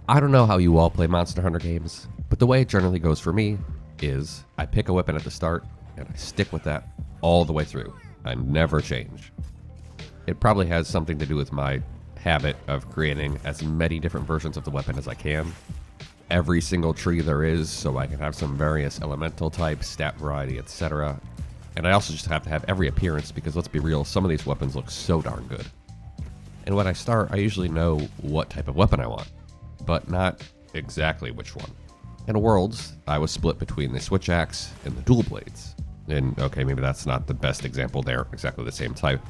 I don't know how you all play Monster Hunter games, but the way it generally goes for me is I pick a weapon at the start and I stick with that all the way through. I never change. It probably has something to do with my habit of creating as many different versions of the weapon as I can. Every single tree there is, so I can have some various elemental types, stat variety, etc. And I also just have to have every appearance because let's be real, some of these weapons look so darn good. And when I start, I usually know what type of weapon I want, but not exactly which one. In Worlds, I was split between the switch axe and the dual blades. And okay, maybe that's not the best example, they're exactly the same type.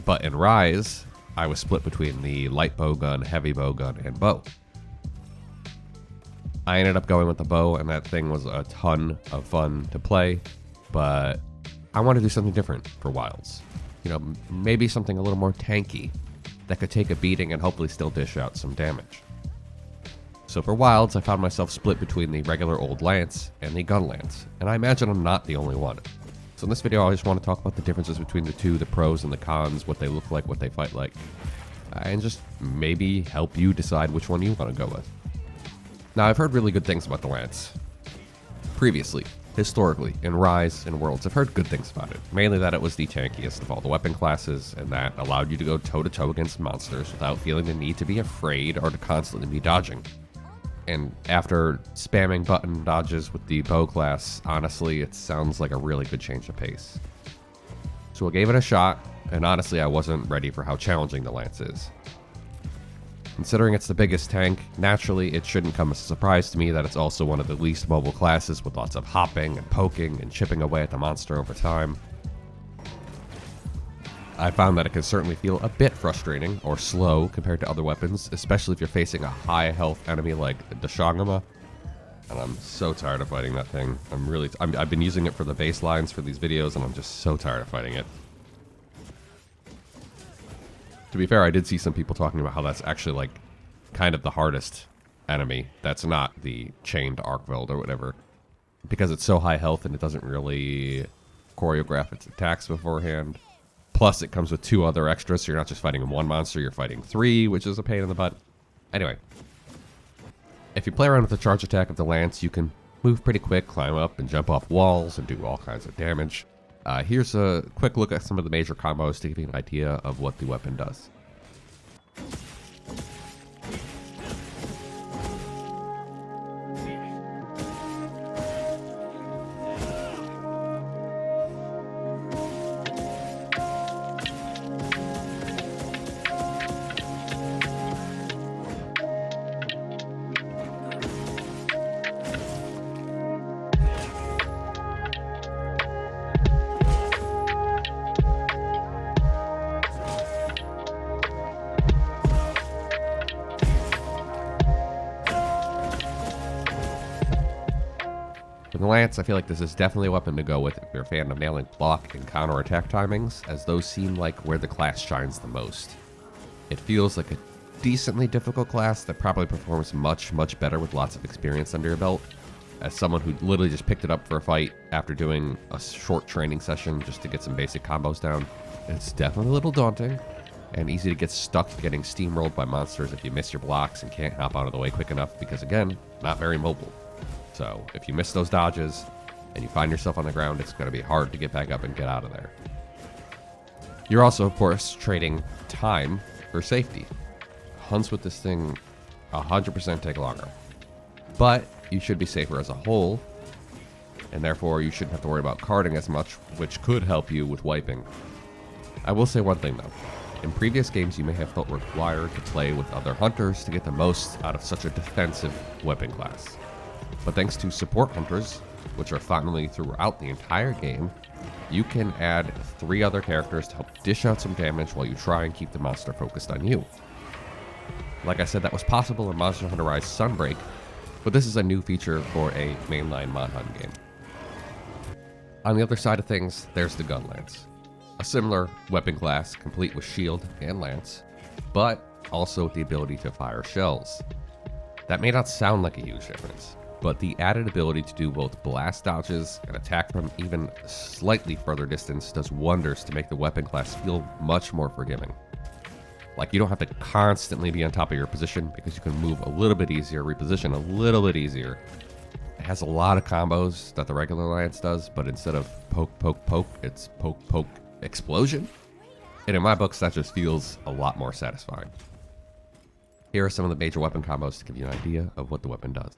But in Rise, I was split between the light bow gun, heavy bow gun, and bow. I ended up going with the bow, and that thing was a ton of fun to play, but I want to do something different for Wilds. You know, maybe something a little more tanky that could take a beating and hopefully still dish out some damage. So for Wilds, I found myself split between the regular old Lance and the Gunlance, and I imagine I'm not the only one. So in this video, I just want to talk about the differences between the two, the pros and the cons, what they look like, what they fight like, and just maybe help you decide which one you want to go with. Now, I've heard really good things about the Lance. Previously, historically, in Rise and Worlds, I've heard good things about it. Mainly that it was the tankiest of all the weapon classes, and that allowed you to go toe-to-toe against monsters without feeling the need to be afraid or to constantly be dodging. And after spamming button dodges with the bow class, honestly, it sounds like a really good change of pace. So I gave it a shot, and honestly, I wasn't ready for how challenging the Lance is. Considering it's the biggest tank, naturally it shouldn't come as a surprise to me that it's also one of the least mobile classes with lots of hopping and poking and chipping away at the monster over time. I found that it can certainly feel a bit frustrating or slow compared to other weapons, especially if you're facing a high health enemy like the Shangama. And I'm so tired of fighting that thing. I've been using it for the baselines for these videos and I'm just so tired of fighting it. To be fair, I did see some people talking about how that's actually like kind of the hardest enemy. That's not the chained Arkveld or whatever. Because it's so high health and it doesn't really choreograph its attacks beforehand. Plus, it comes with 2 other extras, so you're not just fighting one monster, you're fighting 3, which is a pain in the butt. Anyway, if you play around with the charge attack of the Lance, you can move pretty quick, climb up and jump off walls, and do all kinds of damage. Here's a quick look at some of the major combos to give you an idea of what the weapon does. For the Lance, I feel like this is definitely a weapon to go with if you're a fan of nailing block and counter attack timings, as those seem like where the class shines the most. It feels like a decently difficult class that probably performs much, much better with lots of experience under your belt. As someone who literally just picked it up for a fight after doing a short training session just to get some basic combos down, it's definitely a little daunting and easy to get stuck getting steamrolled by monsters if you miss your blocks and can't hop out of the way quick enough because, again, not very mobile. So if you miss those dodges and you find yourself on the ground, it's going to be hard to get back up and get out of there. You're also, of course, trading time for safety. Hunts with this thing 100% take longer. But you should be safer as a whole, and therefore you shouldn't have to worry about carding as much, which could help you with wiping. I will say one thing though. In previous games, you may have felt required to play with other hunters to get the most out of such a defensive weapon class. But thanks to support hunters, which are finally throughout the entire game, you can add 3 other characters to help dish out some damage while you try and keep the monster focused on you. Like I said, that was possible in Monster Hunter Rise Sunbreak, but this is a new feature for a mainline Mon Hun game. On the other side of things, there's the Gunlance. A similar weapon class, complete with shield and lance, but also with the ability to fire shells. That may not sound like a huge difference, but the added ability to do both blast dodges and attack from even slightly further distance does wonders to make the weapon class feel much more forgiving. Like, you don't have to constantly be on top of your position because you can move a little bit easier, reposition a little bit easier. It has a lot of combos that the regular Lance does, but instead of poke, poke, poke, it's poke, poke, explosion. And in my books, that just feels a lot more satisfying. Here are some of the major weapon combos to give you an idea of what the weapon does.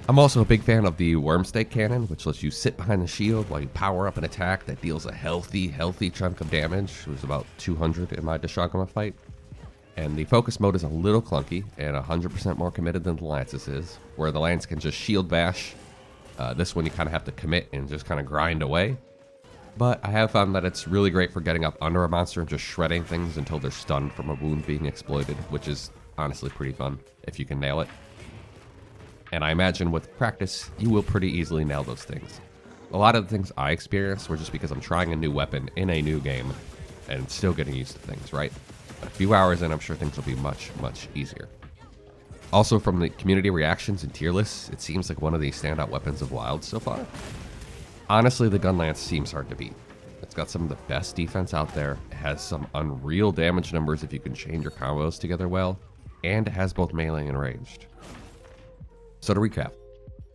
I'm also a big fan of the Wormstake Cannon, which lets you sit behind the shield while you power up an attack that deals a healthy chunk of damage. It was about 200 in my Deshagama fight. And the focus mode is a little clunky and 100% more committed than the Lance's is, where the Lance can just shield bash. This one you kind of have to commit and just kind of grind away. But I have found that it's really great for getting up under a monster and just shredding things until they're stunned from a wound being exploited, which is honestly pretty fun if you can nail it. And I imagine with practice, you will pretty easily nail those things. A lot of the things I experienced were just because I'm trying a new weapon in a new game and still getting used to things, right? But a few hours in, I'm sure things will be much, much easier. Also, from the community reactions and tier lists, it seems like one of the standout weapons of Wild so far. Honestly, the Gunlance seems hard to beat. It's got some of the best defense out there, it has some unreal damage numbers if you can chain your combos together well, and it has both melee and ranged. So to recap,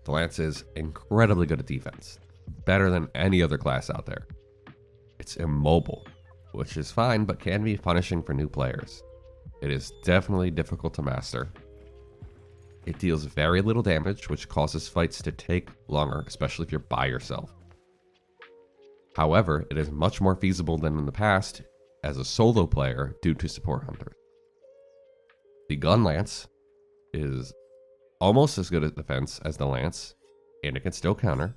the Lance is incredibly good at defense, better than any other class out there. It's immobile, which is fine but can be punishing for new players. It is definitely difficult to master. It deals very little damage, which causes fights to take longer, especially if you're by yourself. However, it is much more feasible than in the past as a solo player due to support hunters. The Gunlance is almost as good at defense as the Lance, and it can still counter.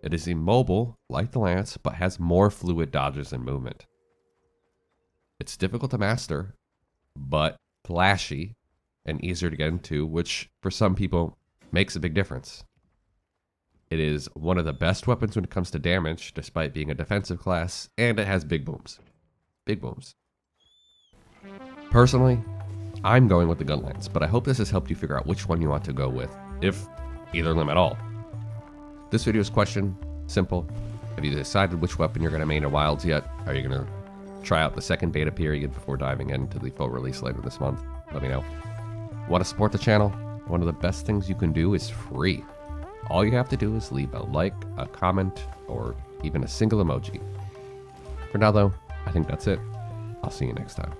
It is immobile like the Lance, but has more fluid dodges and movement. It's difficult to master, but flashy and easier to get into, which for some people makes a big difference. It is one of the best weapons when it comes to damage, despite being a defensive class, and it has big booms. Big booms. Personally, I'm going with the Gunlance, but I hope this has helped you figure out which one you want to go with, if either of them at all. This video's question, simple. Have you decided which weapon you're going to main in Wilds yet? Are you going to try out the second beta period before diving into the full release later this month? Let me know. Want to support the channel? One of the best things you can do is free. All you have to do is leave a like, a comment, or even a single emoji. For now though, I think that's it. I'll see you next time.